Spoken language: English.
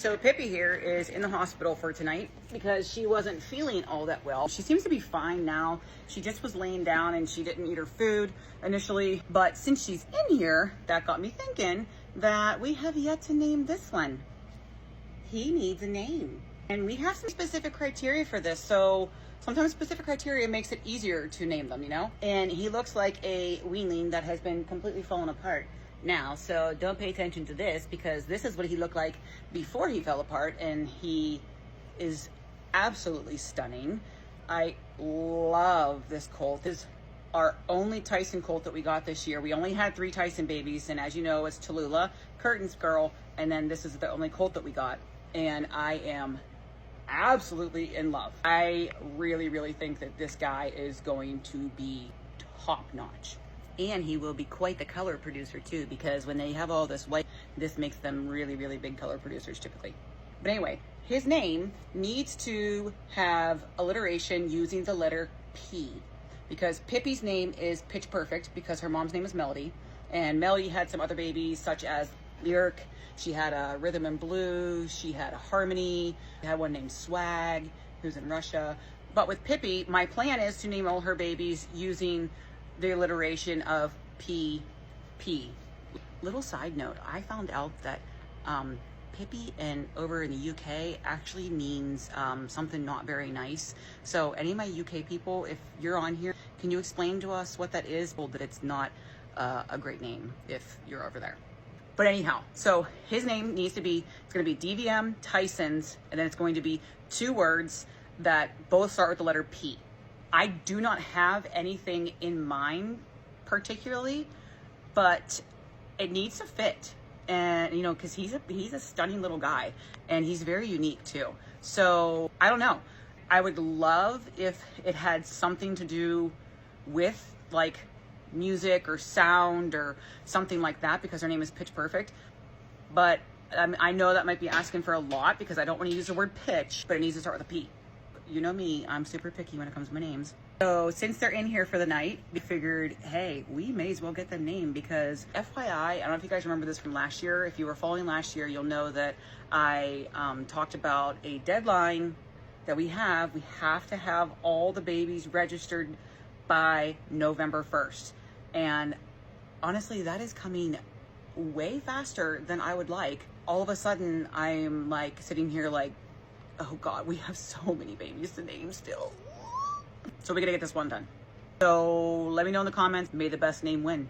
So Pippi here is in the hospital for tonight because she wasn't feeling all that well. She seems to be fine now. She just was laying down and she didn't eat her food initially. But since she's in here, that got me thinking that we have yet to name this one. He needs a name. And we have some specific criteria for this. So sometimes specific criteria makes it easier to name them, you know? And he looks like a weanling that has been completely fallen apart now, so don't pay attention to this because this is what he looked like before he fell apart, and he is absolutely stunning. I love this colt. This is our only Tyson colt that we got this year. We only had 3 Tyson babies, and as you know, it's Tallulah, Curtain's girl, and then this is the only colt that we got, and I am absolutely in love. I really think that this guy is going to be top notch. And he will be quite the color producer too, because when they have all this white, this makes them really big color producers typically. But anyway, his name needs to have alliteration using the letter P, because Pippi's name is Pitch Perfect because her mom's name is Melody, and Melody had some other babies such as Lyric. She had a Rhythm and Blue. She had a Harmony. She had one named Swag, who's in Russia. But with Pippi, my plan is to name all her babies using the alliteration of PP. Little side note, I found out that Pippi over in the UK actually means something not very nice. So any of my UK people, if you're on here, can you explain to us what that is? Well, that it's not a great name if you're over there. But anyhow, so his name needs to be, it's going to be DVM Tyson's, and then it's going to be 2 words that both start with the letter P. I do not have anything in mind particularly, but it needs to fit. And, you know, because he's a stunning little guy, and he's very unique too. So I don't know. I would love if it had something to do with like music or sound or something like that, because her name is Pitch Perfect. But I know that might be asking for a lot because I don't want to use the word pitch, but it needs to start with a P. You know me, I'm super picky when it comes to my names. So since they're in here for the night, we figured, hey, we may as well get the name because FYI, I don't know if you guys remember this from last year. If you were following last year, you'll know that I talked about a deadline that we have. We have to have all the babies registered by November 1st. And honestly, that is coming way faster than I would like. All of a sudden, I'm like sitting here like, oh God, we have so many babies to name still. So we gotta get this one done. So let me know in the comments, may the best name win.